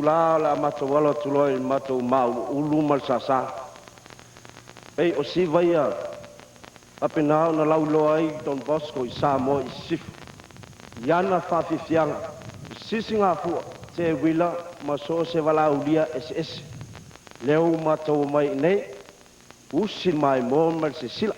tula la mato wala tuloi mato mau ulu mal sasa ei o si vaia apena na laulo ai Don Bosco i Samoa i sif yana Faafiafiaga sisi ngā fua te wila ma so se wala ulia SS leo mato mai nei usi mai mo mal se sila